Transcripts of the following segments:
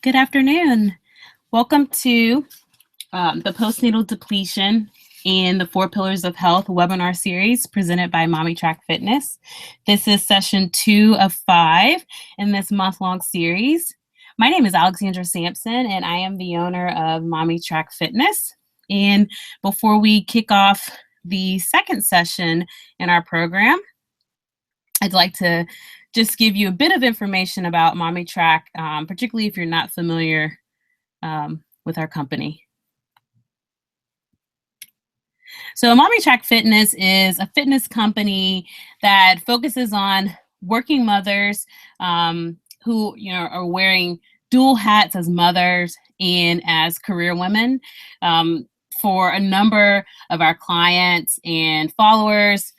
Good afternoon. Welcome to the Postnatal Depletion and the Four Pillars of Health webinar series presented by MOMiTrack Fitness. This is session 2 of 5 in this month-long series. My name is Alexandra Sampson, and I am the owner of MOMiTrack Fitness. And before we kick off the second session in our program, I'd like to just give you a bit of information about MOMiTrack, particularly if you're not familiar with our company. So MOMiTrack Fitness is a fitness company that focuses on working mothers who are wearing dual hats as mothers and as career women. For a number of our clients and followers,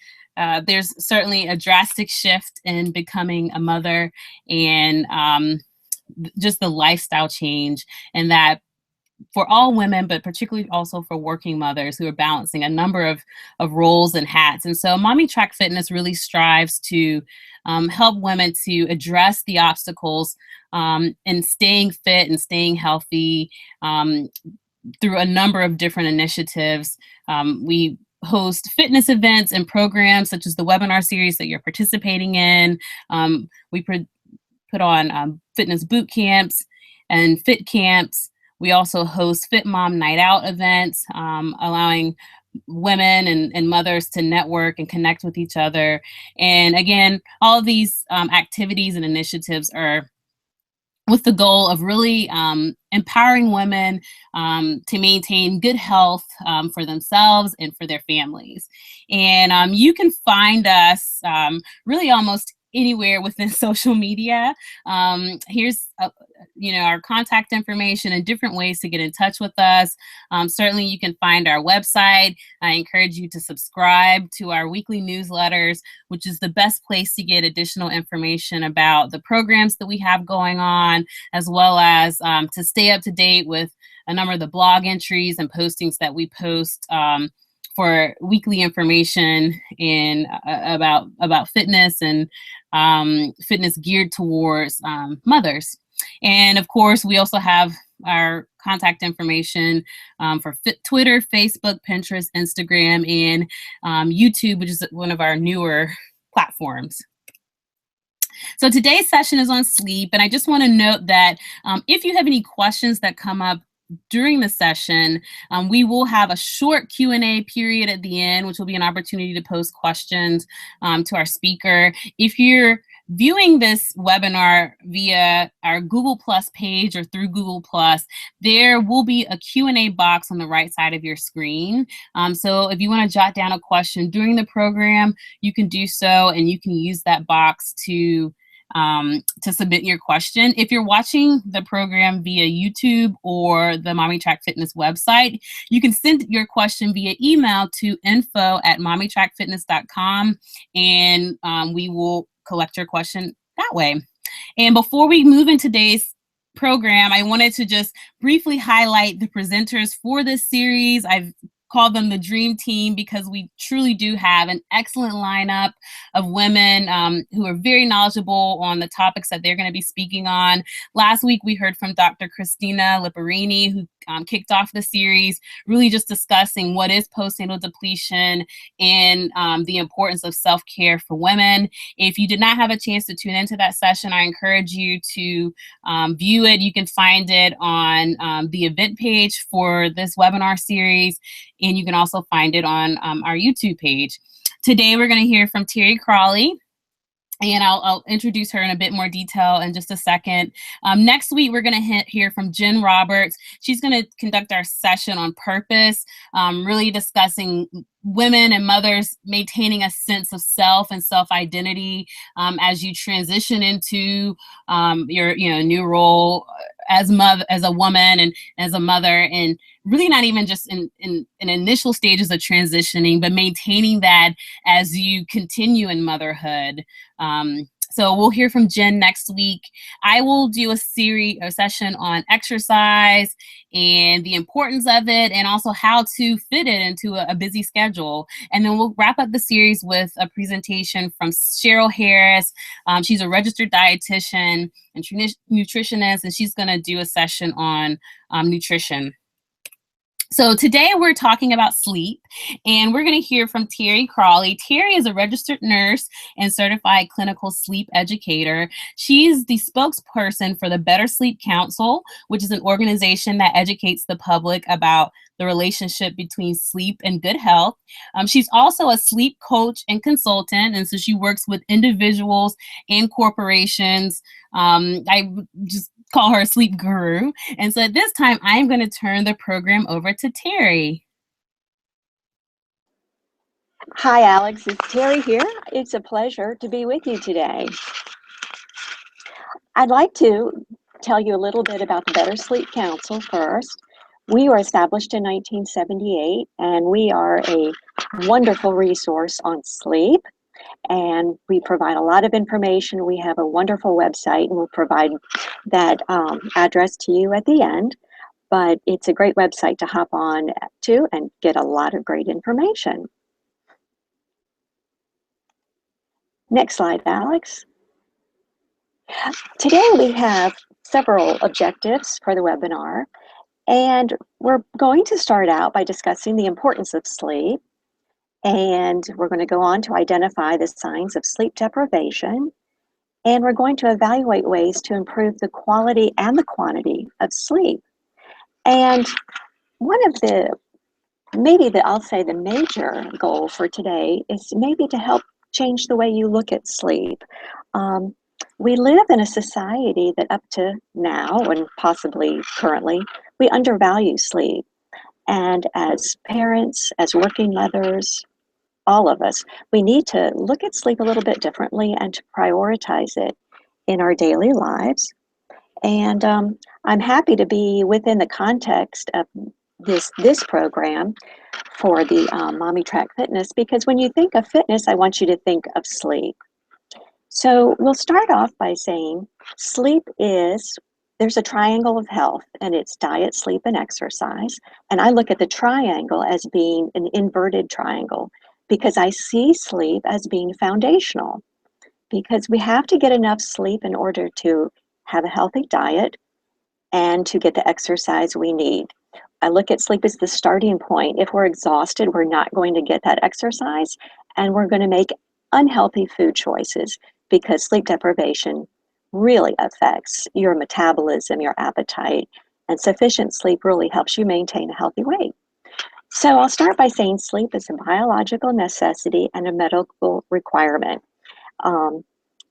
there's certainly a drastic shift in becoming a mother and just the lifestyle change, and that for all women, but particularly also for working mothers who are balancing a number of roles and hats. And so MOMiTrack Fitness really strives to help women to address the obstacles in staying fit and staying healthy through a number of different initiatives. We host fitness events and programs such as the webinar series that you're participating in. We put on fitness boot camps and fit camps. We also host Fit Mom Night Out events, allowing women and mothers to network and connect with each other. And again, all of these activities and initiatives are with the goal of really empowering women to maintain good health for themselves and for their families. And you can find us really almost anywhere within social media. Here's our contact information and different ways to get in touch with us. Certainly you can find our website. I encourage you to subscribe to our weekly newsletters, which is the best place to get additional information about the programs that we have going on, as well as to stay up to date with a number of the blog entries and postings that we post for weekly information and about fitness and fitness geared towards mothers. And of course, we also have our contact information for Twitter, Facebook, Pinterest, Instagram, and YouTube, which is one of our newer platforms. So today's session is on sleep, and I just want to note that if you have any questions that come up during the session, we will have a short Q&A period at the end, which will be an opportunity to post questions to our speaker. If you're viewing this webinar via our Google Plus page or through Google Plus, there will be a Q&A box on the right side of your screen. So if you want to jot down a question during the program, you can do so, and you can use that box to submit your question. If you're watching the program via YouTube or the MOMiTrack Fitness website, you can send your question via email to info@momitrackfitness.com, and we will collect your question that way. And before we move into today's program, I wanted to just briefly highlight the presenters for this series. I've called them the Dream Team because we truly do have an excellent lineup of women who are very knowledgeable on the topics that they're going to be speaking on. Last week, we heard from Dr. Christina Liparini, who kicked off the series, really just discussing what is postnatal depletion and the importance of self-care for women. If you did not have a chance to tune into that session, I encourage you to view it. You can find it on the event page for this webinar series, and you can also find it on our YouTube page. Today, we're going to hear from Cralle, and I'll introduce her in a bit more detail in just a second. Next week, we're going to hear from Jen Roberts. She's going to conduct our session on purpose, really discussing women and mothers maintaining a sense of self and self-identity as you transition into your new role as a woman and as a mother, and really not even just in initial stages of transitioning, but maintaining that as you continue in motherhood. So we'll hear from Jen next week. I will do a session on exercise and the importance of it, and also how to fit it into a busy schedule. And then we'll wrap up the series with a presentation from Cheryl Harris. She's a registered dietitian and nutritionist, and she's going to do a session on nutrition. So today we're talking about sleep, and we're going to hear from Terry Cralle. Terry is a registered nurse and certified clinical sleep educator. She's the spokesperson for the Better Sleep Council, which is an organization that educates the public about the relationship between sleep and good health. She's also a sleep coach and consultant, and so she works with individuals and corporations. I just call her a sleep guru. And so at this time, I'm going to turn the program over to Terry. Hi, Alex. It's Terry here. It's a pleasure to be with you today. I'd like to tell you a little bit about the Better Sleep Council first. We were established in 1978, and we are a wonderful resource on sleep. And we provide a lot of information. We have a wonderful website, and we'll provide that address to you at the end. But it's a great website to hop on to and get a lot of great information. Next slide, Alex. Today we have several objectives for the webinar, and we're going to start out by discussing the importance of sleep. And we're going to go on to identify the signs of sleep deprivation. And we're going to evaluate ways to improve the quality and the quantity of sleep. And one of I'll say the major goal for today is maybe to help change the way you look at sleep. We live in a society that up to now, and possibly currently, we undervalue sleep. And as parents, as working mothers, all of us, we need to look at sleep a little bit differently and to prioritize it in our daily lives. And I'm happy to be within the context of this program for the MOMinar Fitness, because when you think of fitness, I want you to think of sleep. So we'll start off by saying there's a triangle of health, and it's diet, sleep, and exercise. And I look at the triangle as being an inverted triangle, because I see sleep as being foundational, because we have to get enough sleep in order to have a healthy diet and to get the exercise we need. I look at sleep as the starting point. If we're exhausted, we're not going to get that exercise, and we're going to make unhealthy food choices, because sleep deprivation really affects your metabolism, your appetite, and sufficient sleep really helps you maintain a healthy weight. So I'll start by saying sleep is a biological necessity and a medical requirement.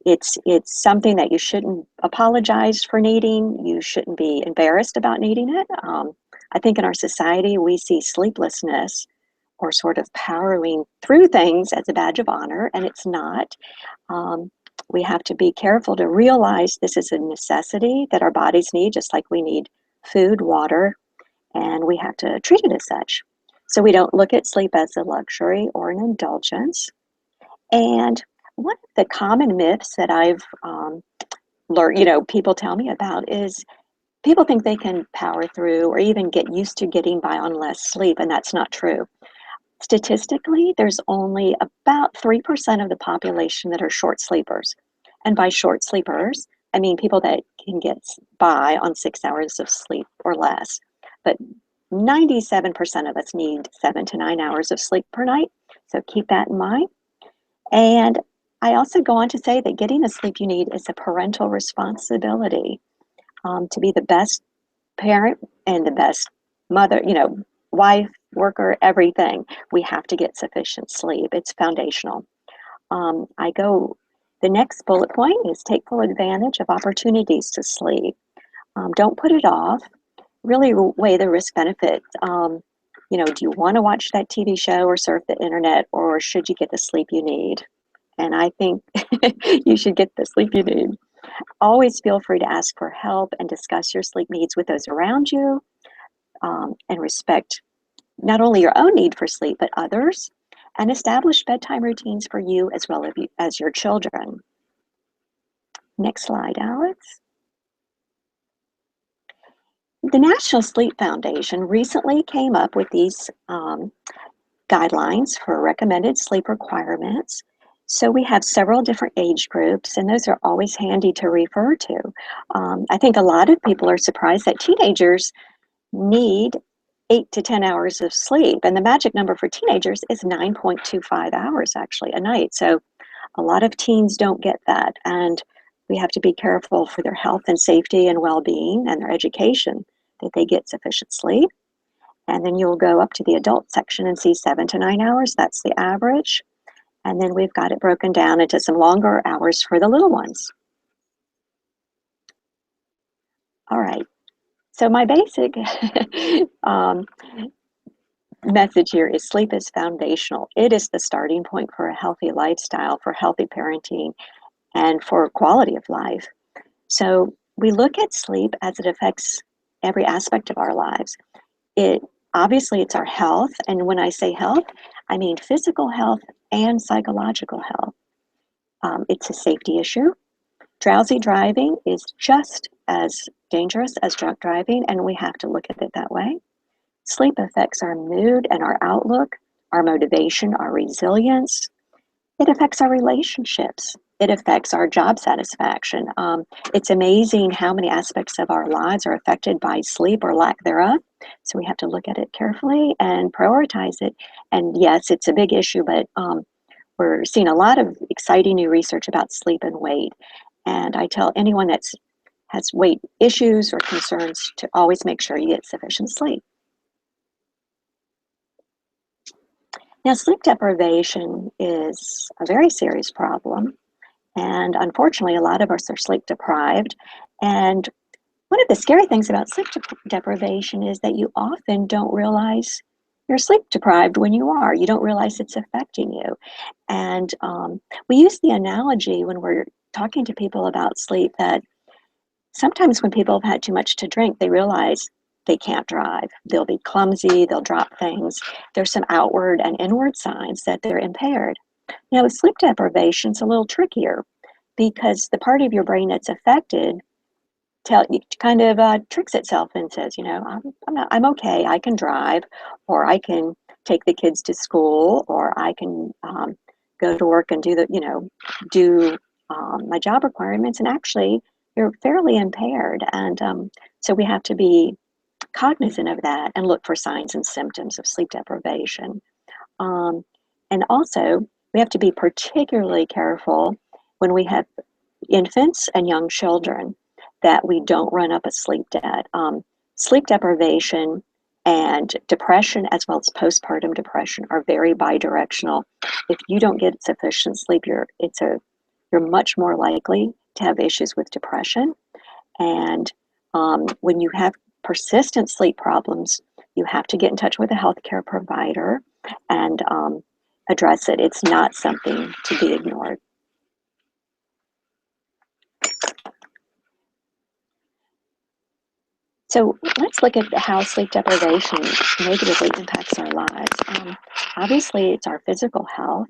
It's something that you shouldn't apologize for needing. You shouldn't be embarrassed about needing it. I think in our society, we see sleeplessness or sort of powering through things as a badge of honor, and it's not. We have to be careful to realize this is a necessity that our bodies need, just like we need food, water, and we have to treat it as such. So we don't look at sleep as a luxury or an indulgence. And one of the common myths that I've learned, people tell me about, is people think they can power through or even get used to getting by on less sleep, and that's not true. Statistically, there's only about 3% of the population that are short sleepers. And by short sleepers, I mean people that can get by on 6 hours of sleep or less. But 97% of us need 7 to 9 hours of sleep per night. So keep that in mind. And I also go on to say that getting the sleep you need is a parental responsibility. To be the best parent and the best mother, wife, worker, everything, we have to get sufficient sleep. It's foundational. The next bullet point is take full advantage of opportunities to sleep. Don't put it off. Really weigh the risk benefit. Do you want to watch that TV show or surf the internet, or should you get the sleep you need? And I think you should get the sleep you need. Always feel free to ask for help and discuss your sleep needs with those around you, and respect not only your own need for sleep, but others, and establish bedtime routines for you as well as your children. Next slide, Alex. The National Sleep Foundation recently came up with these guidelines for recommended sleep requirements. So we have several different age groups, and those are always handy to refer to. I think a lot of people are surprised that teenagers need 8 to 10 hours of sleep, and the magic number for teenagers is 9.25 hours actually a night. So a lot of teens don't get that, and we have to be careful for their health and safety and well-being and their education that they get sufficient sleep. And then you'll go up to the adult section and see 7 to 9 hours. That's the average. And then we've got it broken down into some longer hours for the little ones. All right. So my basic message here is sleep is foundational. It is the starting point for a healthy lifestyle, for healthy parenting, and for quality of life. So we look at sleep as it affects every aspect of our lives. Obviously, it's our health, and when I say health, I mean physical health and psychological health. It's a safety issue. Drowsy driving is just as dangerous as drunk driving, and we have to look at it that way. Sleep affects our mood and our outlook, our motivation, our resilience. It affects our relationships. It affects our job satisfaction. It's amazing how many aspects of our lives are affected by sleep or lack thereof. So we have to look at it carefully and prioritize it. And yes, it's a big issue, but we're seeing a lot of exciting new research about sleep and weight. And I tell anyone that has weight issues or concerns to always make sure you get sufficient sleep. Now, sleep deprivation is a very serious problem. And unfortunately, a lot of us are sleep deprived. And one of the scary things about sleep deprivation is that you often don't realize you're sleep deprived when you are. You don't realize it's affecting you. And we use the analogy when we're talking to people about sleep that sometimes when people have had too much to drink, they realize they can't drive. They'll be clumsy, they'll drop things. There's some outward and inward signs that they're impaired. Now, with sleep deprivation, it's a little trickier because the part of your brain that's affected tricks itself and says, I'm okay, I can drive, or I can take the kids to school, or I can go to work and do my job requirements. And actually, you're fairly impaired. And so we have to be cognizant of that and look for signs and symptoms of sleep deprivation. And also, we have to be particularly careful when we have infants and young children that we don't run up a sleep debt. Sleep deprivation and depression, as well as postpartum depression, are very bidirectional. If you don't get sufficient sleep, you're much more likely to have issues with depression. And when you have persistent sleep problems, you have to get in touch with a healthcare provider and address it. It's not something to be ignored. So let's look at how sleep deprivation negatively impacts our lives. Obviously, it's our physical health,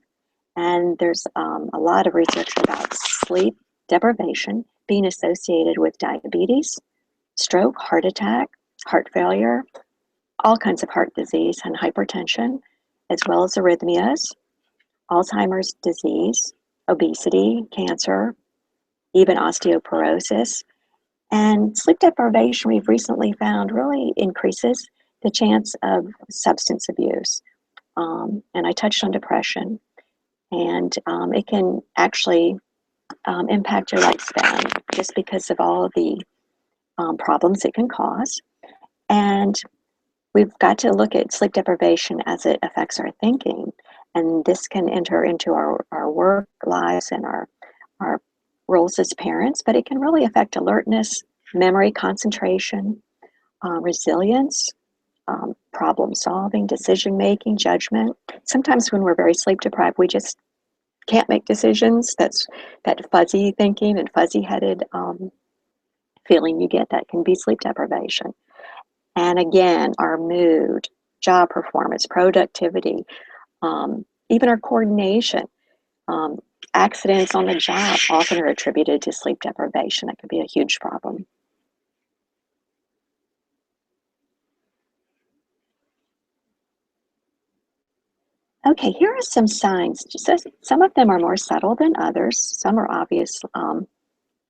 and there's a lot of research about sleep deprivation being associated with diabetes, stroke, heart attack, heart failure, all kinds of heart disease and hypertension, as well as arrhythmias, Alzheimer's disease, obesity, cancer, even osteoporosis. And sleep deprivation, we've recently found, really increases the chance of substance abuse. And I touched on depression, and it can actually impact your lifespan just because of all of the problems it can cause. And we've got to look at sleep deprivation as it affects our thinking. And this can enter into our work lives and our roles as parents, but it can really affect alertness, memory, concentration, resilience, problem solving, decision making, judgment. Sometimes when we're very sleep deprived, we just can't make decisions. That's that fuzzy thinking and fuzzy headed feeling you get, that can be sleep deprivation. And again, our mood, job performance, productivity, even our coordination. accidents on the job often are attributed to sleep deprivation. That could be a huge problem. Okay, here are some signs. Some of them are more subtle than others. Some are obvious,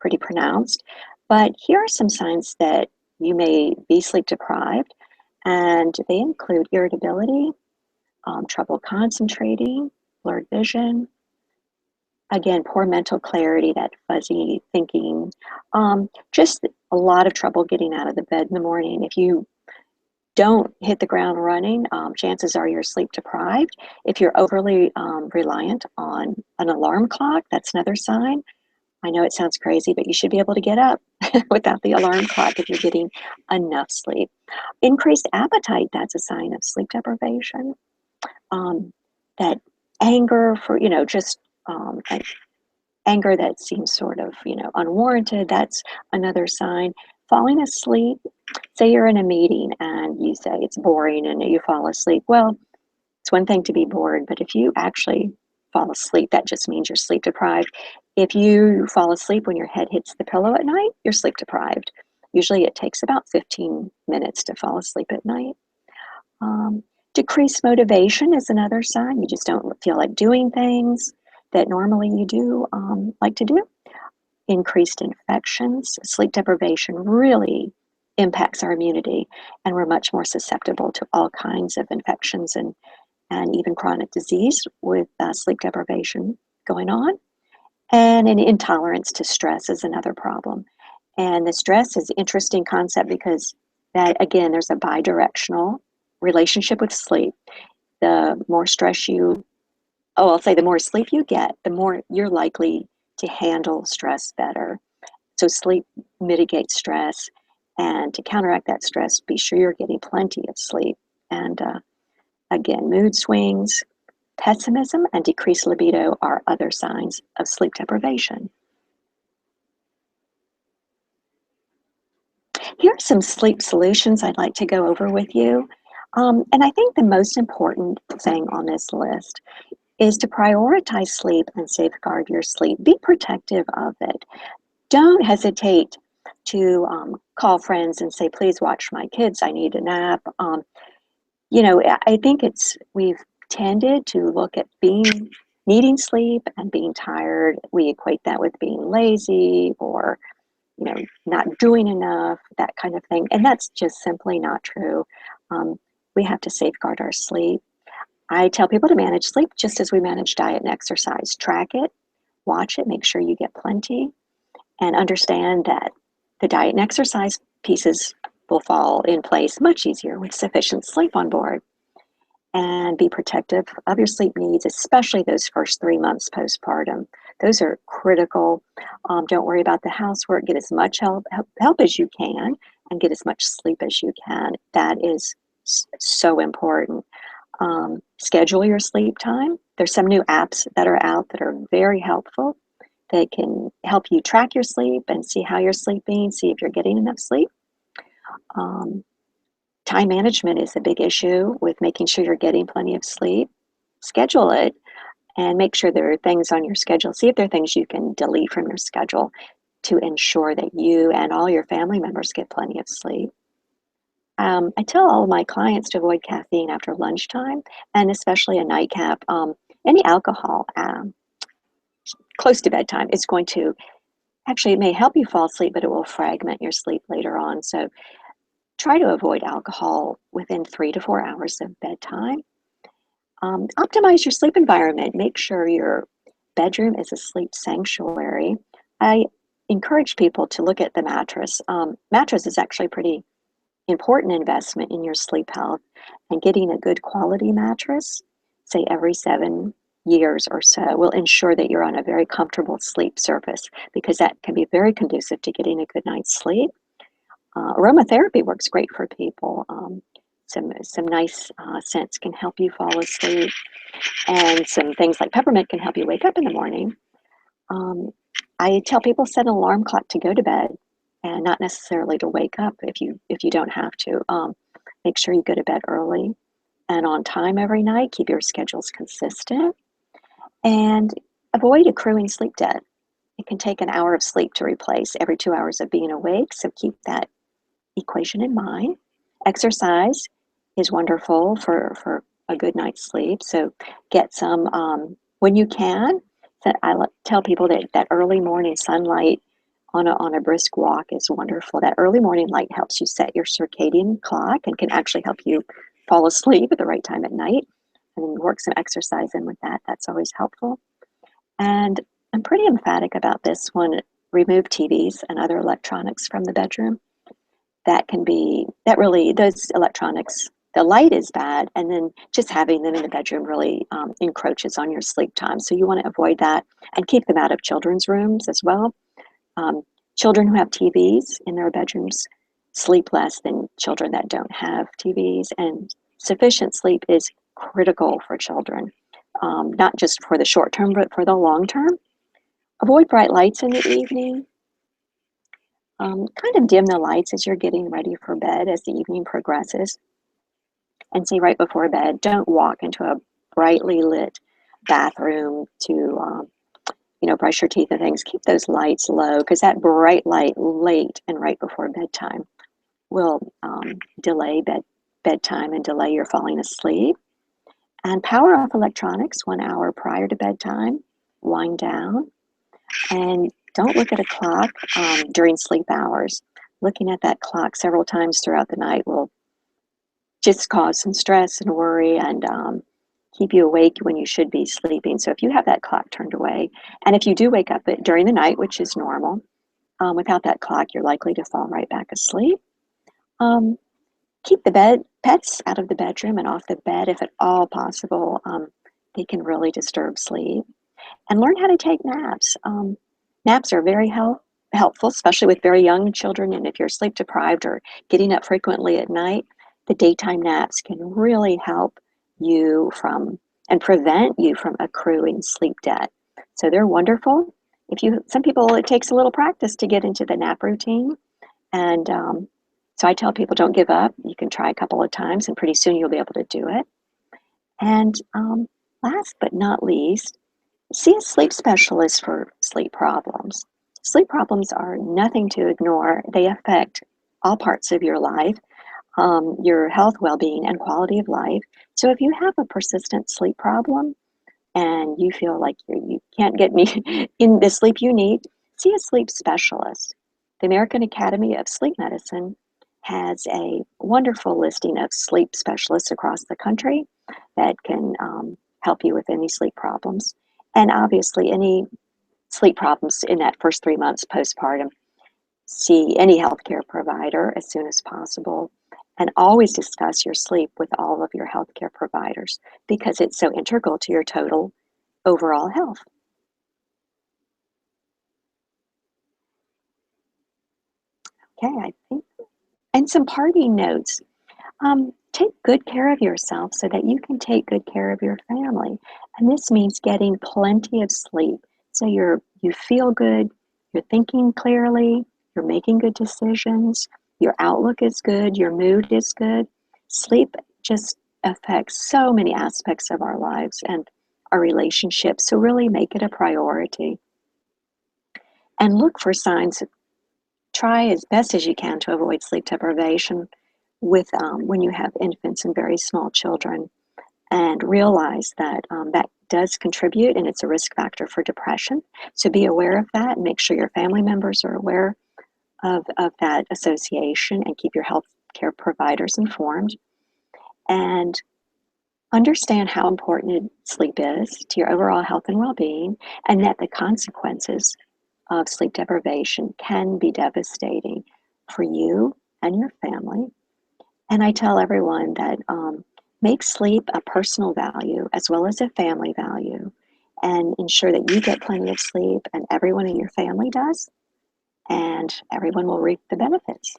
pretty pronounced. But here are some signs that you may be sleep deprived, and they include irritability, trouble concentrating, blurred vision, again, poor mental clarity, that fuzzy thinking, just a lot of trouble getting out of the bed in the morning. If you don't hit the ground running, chances are you're sleep deprived. If you're overly reliant on an alarm clock, that's another sign. I know it sounds crazy, but you should be able to get up without the alarm clock if you're getting enough sleep. Increased appetite, that's a sign of sleep deprivation. That anger for, just like anger that seems sort of, unwarranted, that's another sign. Falling asleep, say you're in a meeting and you say it's boring and you fall asleep. Well, it's one thing to be bored, but if you actually fall asleep, that just means you're sleep deprived. If you fall asleep when your head hits the pillow at night, you're sleep deprived. Usually it takes about 15 minutes to fall asleep at night. Decreased motivation is another sign. You just don't feel like doing things that normally you do like to do. Increased infections. Sleep deprivation really impacts our immunity, and we're much more susceptible to all kinds of infections and even chronic disease with sleep deprivation going on. And an intolerance to stress is another problem. And the stress is an interesting concept because that, again, there's a bidirectional relationship with sleep. The more stress I'll say the more sleep you get, the more you're likely to handle stress better. So sleep mitigates stress, and to counteract that stress, be sure you're getting plenty of sleep. And again, mood swings, pessimism, and decreased libido are other signs of sleep deprivation. Here are some sleep solutions I'd like to go over with you. And I think the most important thing on this list is to prioritize sleep and safeguard your sleep. Be protective of it. Don't hesitate to call friends and say, please watch my kids, I need a nap. I think we've tended to look at needing sleep and being tired. We equate that with being lazy or, not doing enough, that kind of thing. And that's just simply not true. We have to safeguard our sleep. I tell people to manage sleep just as we manage diet and exercise. Track it, watch it, make sure you get plenty, and understand that the diet and exercise pieces will fall in place much easier with sufficient sleep on board. And be protective of your sleep needs, especially those first 3 months postpartum. Those are critical. Don't worry about the housework. Get as much help as you can and get as much sleep as you can. That is so important. Schedule your sleep time. There's some new apps that are out that are very helpful. They can help you track your sleep and see how you're sleeping, see if you're getting enough sleep. Time management is a big issue with making sure you're getting plenty of sleep. Schedule it and make sure there are things on your schedule. See if there are things you can delete from your schedule to ensure that you and all your family members get plenty of sleep. I tell all of my clients to avoid caffeine after lunchtime, and especially a nightcap. Any alcohol close to bedtime is going to, actually, it may help you fall asleep, but it will fragment your sleep later on. So try to avoid alcohol within 3 to 4 hours of bedtime. Optimize your sleep environment. Make sure your bedroom is a sleep sanctuary. I encourage people to look at the mattress. Mattress is actually pretty important investment in your sleep health, and getting a good quality mattress, say every 7 years or so, will ensure that you're on a very comfortable sleep surface, because that can be very conducive to getting a good night's sleep. Aromatherapy works great for people. Some nice scents can help you fall asleep, and some things like peppermint can help you wake up in the morning. I tell people set an alarm clock to go to bed, and not necessarily to wake up if you don't have to. Make sure you go to bed early and on time every night. Keep your schedules consistent, and avoid accruing sleep debt. It can take an hour of sleep to replace every 2 hours of being awake, so keep that equation in mind. Exercise is wonderful for a good night's sleep, so get some when you can. I tell people that early morning sunlight on a brisk walk is wonderful. That early morning light helps you set your circadian clock and can actually help you fall asleep at the right time at night. And then work some exercise in with that. That's always helpful. And I'm pretty emphatic about this one. Remove TVs and other electronics from the bedroom. That really, those electronics, the light is bad, and then just having them in the bedroom really encroaches on your sleep time. So you want to avoid that and keep them out of children's rooms as well. Children who have TVs in their bedrooms sleep less than children that don't have TVs, and sufficient sleep is critical for children, not just for the short term, but for the long term. Avoid bright lights in the evening. Kind of dim the lights as you're getting ready for bed as the evening progresses. And see, right before bed, don't walk into a brightly lit bathroom to brush your teeth and things. Keep those lights low, because that bright light late and right before bedtime will delay bedtime and delay your falling asleep. And power off electronics 1 hour prior to bedtime. Wind down. And don't look at a clock during sleep hours. Looking at that clock several times throughout the night will just cause some stress and worry and keep you awake when you should be sleeping. So if you have that clock turned away, and if you do wake up during the night, which is normal, without that clock, you're likely to fall right back asleep. Keep the pets out of the bedroom and off the bed if at all possible. They can really disturb sleep. And learn how to take naps. Naps are very helpful, especially with very young children. And if you're sleep deprived or getting up frequently at night, the daytime naps can really help you and prevent you from accruing sleep debt. So they're wonderful. Some people, it takes a little practice to get into the nap routine. And so I tell people, don't give up. You can try a couple of times and pretty soon you'll be able to do it. And last but not least, see a sleep specialist for sleep problems. Sleep problems are nothing to ignore. They affect all parts of your life, your health, well-being, and quality of life. So if you have a persistent sleep problem and you feel like you can't get in the sleep you need, see a sleep specialist. The American Academy of Sleep Medicine has a wonderful listing of sleep specialists across the country that can help you with any sleep problems. And obviously, any sleep problems in that first 3 months postpartum, see any healthcare provider as soon as possible. And always discuss your sleep with all of your healthcare providers because it's so integral to your total overall health. Okay, I think. And some parting notes. Take good care of yourself so that you can take good care of your family. And this means getting plenty of sleep. So you feel good, you're thinking clearly, you're making good decisions, your outlook is good, your mood is good. Sleep just affects so many aspects of our lives and our relationships. So really make it a priority. And look for signs. Try as best as you can to avoid sleep deprivation when you have infants and very small children, and realize that that does contribute and it's a risk factor for depression. So be aware of that and make sure your family members are aware of that association and keep your health care providers informed. And understand how important sleep is to your overall health and well-being, and that the consequences of sleep deprivation can be devastating for you and your family. And I tell everyone that make sleep a personal value as well as a family value, and ensure that you get plenty of sleep and everyone in your family does, and everyone will reap the benefits.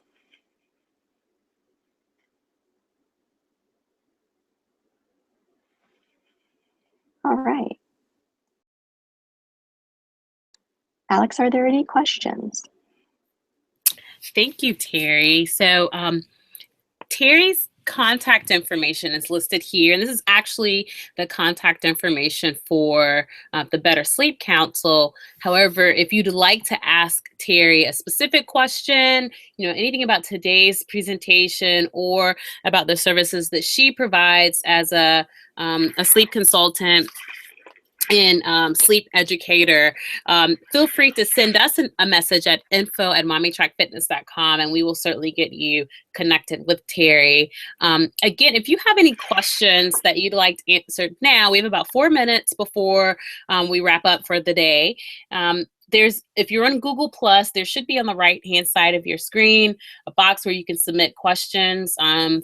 All right. Alex, are there any questions? Thank you, Terry. So Terry's contact information is listed here. And this is actually the contact information for the Better Sleep Council. However, if you'd like to ask Terry a specific question, anything about today's presentation or about the services that she provides as a sleep consultant and sleep educator, feel free to send us a message at info@mommytrackfitness.com, and we will certainly get you connected with Terry. Again, if you have any questions that you'd like to answer now, we have about 4 minutes before we wrap up for the day. If you're on Google Plus, there should be on the right-hand side of your screen a box where you can submit questions.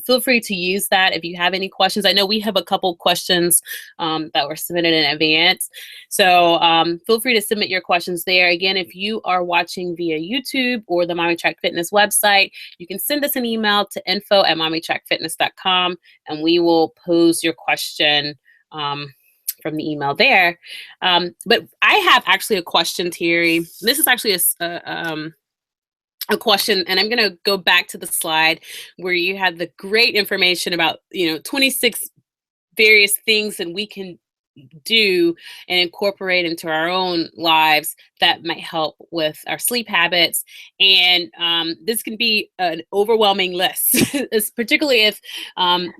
Feel free to use that if you have any questions. I know we have a couple questions that were submitted in advance. So feel free to submit your questions there. Again, if you are watching via YouTube or the Mommy Track Fitness website, you can send us an email to info@mommytrackfitness.com, and we will pose your question from the email there. But I have actually a question, Terry. This is actually a question, and I'm going to go back to the slide where you had the great information about 26 various things that we can do and incorporate into our own lives that might help with our sleep habits. And this can be an overwhelming list, particularly if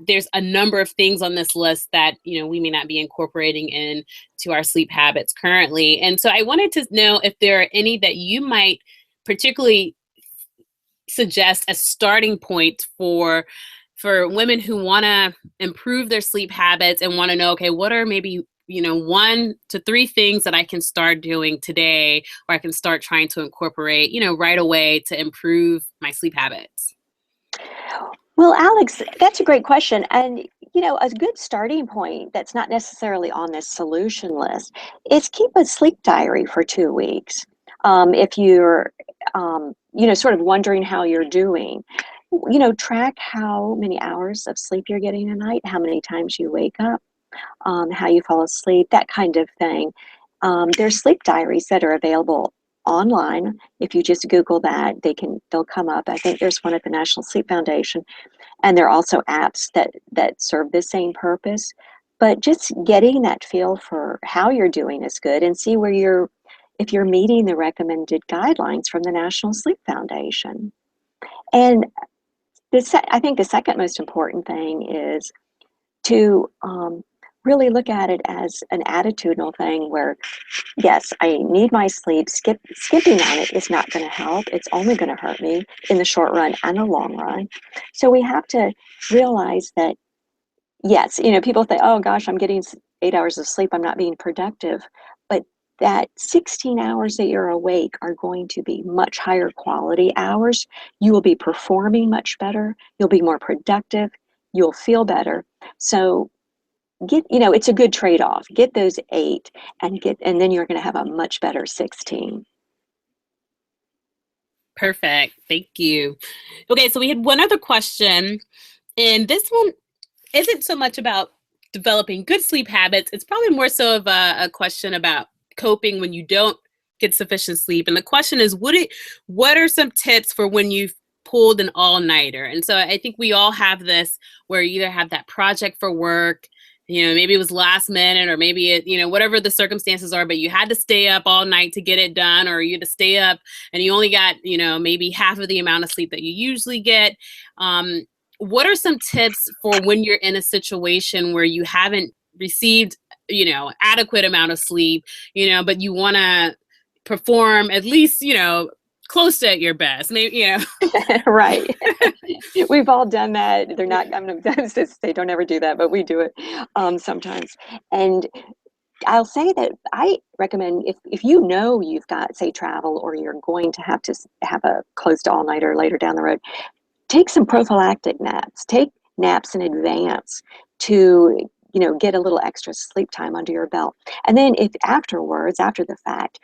there's a number of things on this list that we may not be incorporating into our sleep habits currently. And so I wanted to know if there are any that you might particularly suggest as starting point for women who want to improve their sleep habits and want to know, okay, what are maybe 1 to 3 things that I can start doing today, or I can start trying to incorporate, right away to improve my sleep habits? Well, Alex, that's a great question. And, a good starting point that's not necessarily on this solution list is keep a sleep diary for 2 weeks. If you're, sort of wondering how you're doing, track how many hours of sleep you're getting a night, how many times you wake up, how you fall asleep, that kind of thing. There's sleep diaries that are available online. If you just Google that, they'll come up. I think there's one at the National Sleep Foundation, and there are also apps that serve the same purpose. But just getting that feel for how you're doing is good, and see if you're meeting the recommended guidelines from the National Sleep Foundation. And I think the second most important thing is to really look at it as an attitudinal thing where, yes, I need my sleep. Skipping on it is not going to help. It's only going to hurt me in the short run and the long run. So we have to realize that, yes, people think, oh gosh, I'm getting 8 hours of sleep, I'm not being productive. But that 16 hours that you're awake are going to be much higher quality hours. You will be performing much better. You'll be more productive. You'll feel better. So it's a good trade-off. Get those 8 and then you're going to have a much better 16. Perfect. Thank you. Okay, so we had one other question, and this one isn't so much about developing good sleep habits. It's probably more so of a question about coping when you don't get sufficient sleep. And the question is, what are some tips for when you've pulled an all-nighter? And so I think we all have this where you either have that project for work, maybe it was last minute, or maybe it, whatever the circumstances are, but you had to stay up all night to get it done, or you had to stay up and you only got, maybe half of the amount of sleep that you usually get. What are some tips for when you're in a situation where you haven't received, adequate amount of sleep, but you want to perform at least, close to at your best, maybe, Right. We've all done that. I'm going to say don't ever do that, but we do it sometimes. And I'll say that I recommend if you've got, say, travel, or you're going to have a close to all-nighter later down the road, take some prophylactic naps. Take naps in advance to get a little extra sleep time under your belt. And then if afterwards, after the fact,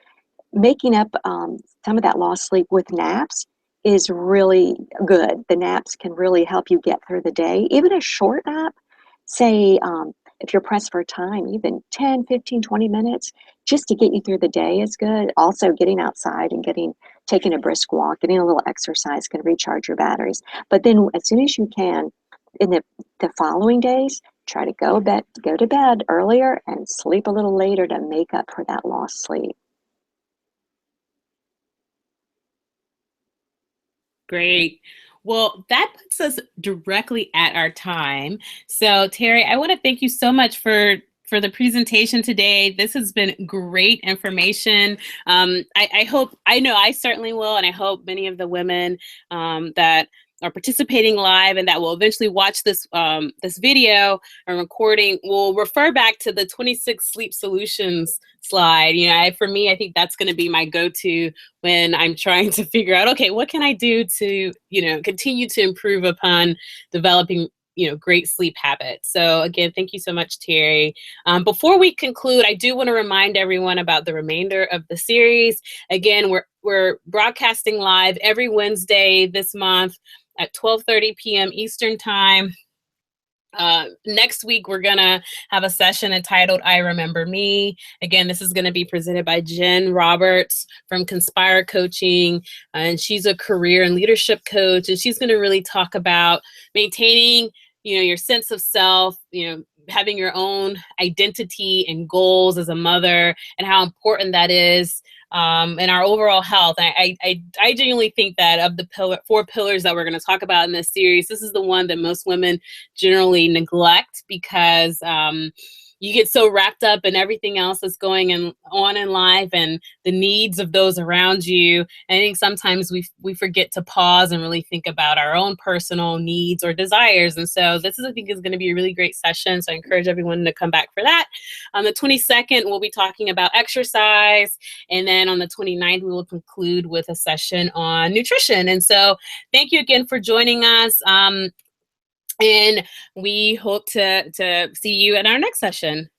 making up some of that lost sleep with naps is really good. The naps can really help you get through the day. Even a short nap, say, if you're pressed for time, even 10, 15, 20 minutes, just to get you through the day is good. Also, getting outside and taking a brisk walk, getting a little exercise can recharge your batteries. But then as soon as you can, in the following days, try to go to bed earlier and sleep a little later to make up for that lost sleep. Great. Well, that puts us directly at our time. So, Terry, I want to thank you so much for the presentation today. This has been great information. I hope, I know I certainly will, and I hope many of the women that are participating live and that will eventually watch this this video or recording will refer back to the 26 sleep solutions slide. You know, for me, I think that's going to be my go-to when I'm trying to figure out, okay, what can I do to, you know, continue to improve upon developing, you know, great sleep habits. So again, thank you so much, Terry. Before we conclude, I do want to remind everyone about the remainder of the series. Again, we're broadcasting live every Wednesday this month at 12:30 p.m. Eastern Time. Next week, we're going to have a session entitled I Remember Me. Again, this is going to be presented by Jen Roberts from Conspire Coaching. And she's a career and leadership coach. And she's going to really talk about maintaining, you know, your sense of self, you know, having your own identity and goals as a mother and how important that is and our overall health. I genuinely think that of the 4 pillars that we're going to talk about in this series, this is the one that most women generally neglect because you get so wrapped up in everything else that's going on in life and the needs of those around you. And I think sometimes we forget to pause and really think about our own personal needs or desires. And so this is, I think, is going to be a really great session. So I encourage everyone to come back for that. On the 22nd, we'll be talking about exercise. And then on the 29th, we will conclude with a session on nutrition. And so thank you again for joining us. And we hope to see you in our next session.